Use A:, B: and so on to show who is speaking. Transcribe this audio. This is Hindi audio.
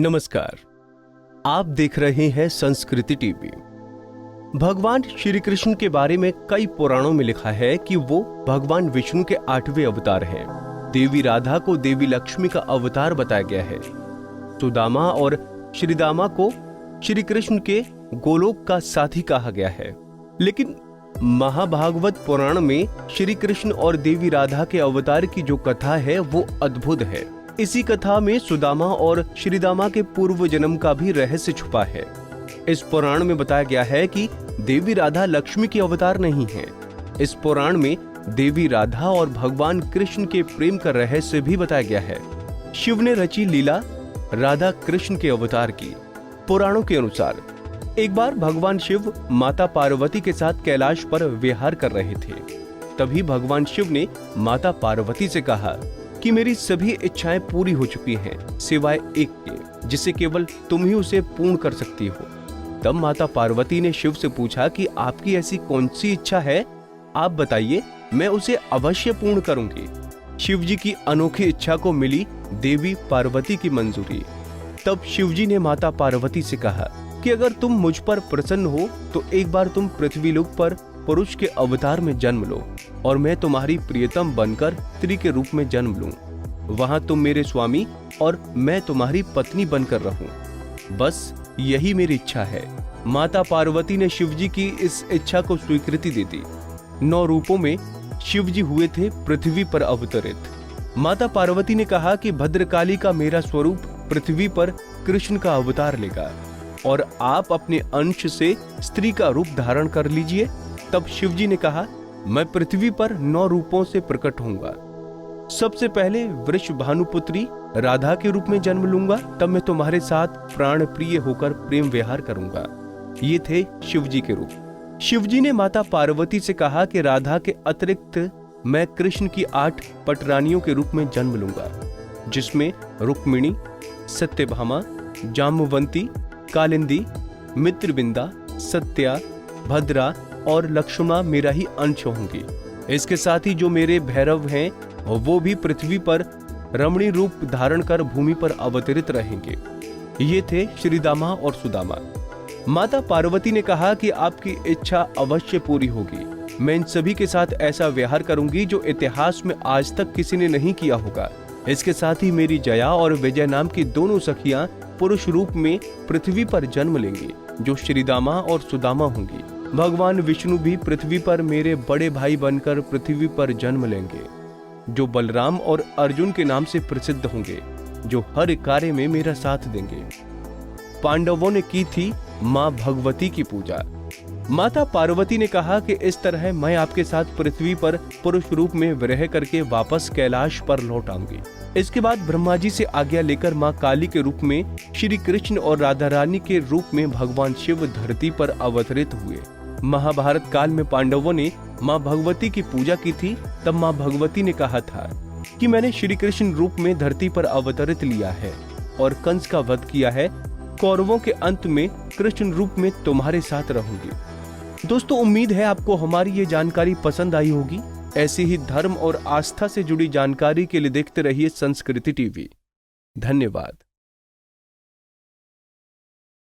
A: नमस्कार, आप देख रहे हैं संस्कृति टीवी। भगवान श्री कृष्ण के बारे में कई पुराणों में लिखा है कि वो भगवान विष्णु के 8वें अवतार हैं। देवी राधा को देवी लक्ष्मी का अवतार बताया गया है। सुदामा और श्रीदामा को श्री कृष्ण के गोलोक का साथी कहा गया है। लेकिन महाभागवत पुराण में श्री कृष्ण और देवी राधा के अवतार की जो कथा है वो अद्भुत है। इसी कथा में सुदामा और श्रीदामा के पूर्व जन्म का भी रहस्य छुपा है। इस पुराण में बताया गया है कि देवी राधा लक्ष्मी के अवतार नहीं है। इस पुराण में देवी राधा और भगवान कृष्ण के प्रेम का रहस्य भी बताया गया है। शिव ने रची लीला राधा कृष्ण के अवतार की। पुराणों के अनुसार एक बार भगवान शिव माता पार्वती के साथ कैलाश पर विहार कर रहे थे। तभी भगवान शिव ने माता पार्वती से कहा कि मेरी सभी इच्छाएं पूरी हो चुकी हैं, सिवाय एक के, जिसे केवल तुम ही उसे पूर्ण कर सकती हो। तब माता पार्वती ने शिव से पूछा कि आपकी ऐसी कौन सी इच्छा है, आप बताइए, मैं उसे अवश्य पूर्ण करूंगी। शिव जी की अनोखी इच्छा को मिली देवी पार्वती की मंजूरी। तब शिव जी ने माता पार्वती से कहा कि अगर तुम मुझ पर प्रसन्न हो तो एक बार तुम पृथ्वीलोक पर पुरुष के अवतार में जन्म लो और मैं तुम्हारी प्रियतम बनकर स्त्री के रूप में जन्म लूं। वहां तुम मेरे स्वामी और मैं तुम्हारी पत्नी बनकर रहूं। बस यही मेरी इच्छा है। माता पार्वती ने शिव जी की इस इच्छा को स्वीकृति दे दी। 9 रूपों में शिव जी हुए थे पृथ्वी पर अवतरित। माता पार्वती ने कहा कि भद्रकाली का मेरा स्वरूप पृथ्वी पर कृष्ण का अवतार लेगा और आप अपने अंश से स्त्री का रूप धारण कर लीजिए। तब शिव जी ने कहा, मैं पृथ्वी पर 9 रूपों से प्रकट होऊंगा। सबसे पहले वृष भानुपुत्री राधा के रूप में जन्म लूंगा। तब मैं तुम्हारे साथ प्राण प्रिय होकर प्रेम विहार करूंगा। ये थे शिव जी के रूप। शिव जी ने माता पार्वती से कहा कि राधा के अतिरिक्त मैं कृष्ण की 8 पटरानियों के रूप में जन्म लूंगा, जिसमें रुक्मिणी, सत्यभामा, जाम्बवंती, कालिंदी, मित्रविंदा, सत्या, भद्रा और लक्ष्मणा मेरा ही अंश होंगी। इसके साथ ही जो मेरे भैरव हैं वो भी पृथ्वी पर रमणीय रूप धारण कर भूमि पर अवतरित रहेंगे। ये थे श्रीदामा और सुदामा। माता पार्वती ने कहा कि आपकी इच्छा अवश्य पूरी होगी। मैं इन सभी के साथ ऐसा व्यवहार करूंगी जो इतिहास में आज तक किसी ने नहीं किया होगा। इसके साथ ही मेरी जया और विजय नाम की दोनों सखियां पुरुष रूप में पृथ्वी पर जन्म लेंगी, जो श्रीदामा और सुदामा होंगी। भगवान विष्णु भी पृथ्वी पर मेरे बड़े भाई बनकर पृथ्वी पर जन्म लेंगे, जो बलराम और अर्जुन के नाम से प्रसिद्ध होंगे, जो हर कार्य में मेरा साथ देंगे। पांडवों ने की थी मां भगवती की पूजा। माता पार्वती ने कहा कि इस तरह मैं आपके साथ पृथ्वी पर पुरुष रूप में विरह करके वापस कैलाश पर लौट आऊंगी। इसके बाद ब्रह्मा जी से आज्ञा लेकर मां काली के रूप में श्री कृष्ण और राधा रानी के रूप में भगवान शिव धरती पर अवतरित हुए। महाभारत काल में पांडवों ने मां भगवती की पूजा की थी। तब मां भगवती ने कहा था कि मैंने श्री कृष्ण रूप में धरती पर अवतरित लिया है और कंस का वध किया है। कौरवों के अंत में कृष्ण रूप में तुम्हारे साथ रहूंगी। दोस्तों, उम्मीद है आपको हमारी ये जानकारी पसंद आई होगी। ऐसी ही धर्म और आस्था से जुड़ी जानकारी के लिए देखते रहिए संस्कृति टीवी। धन्यवाद।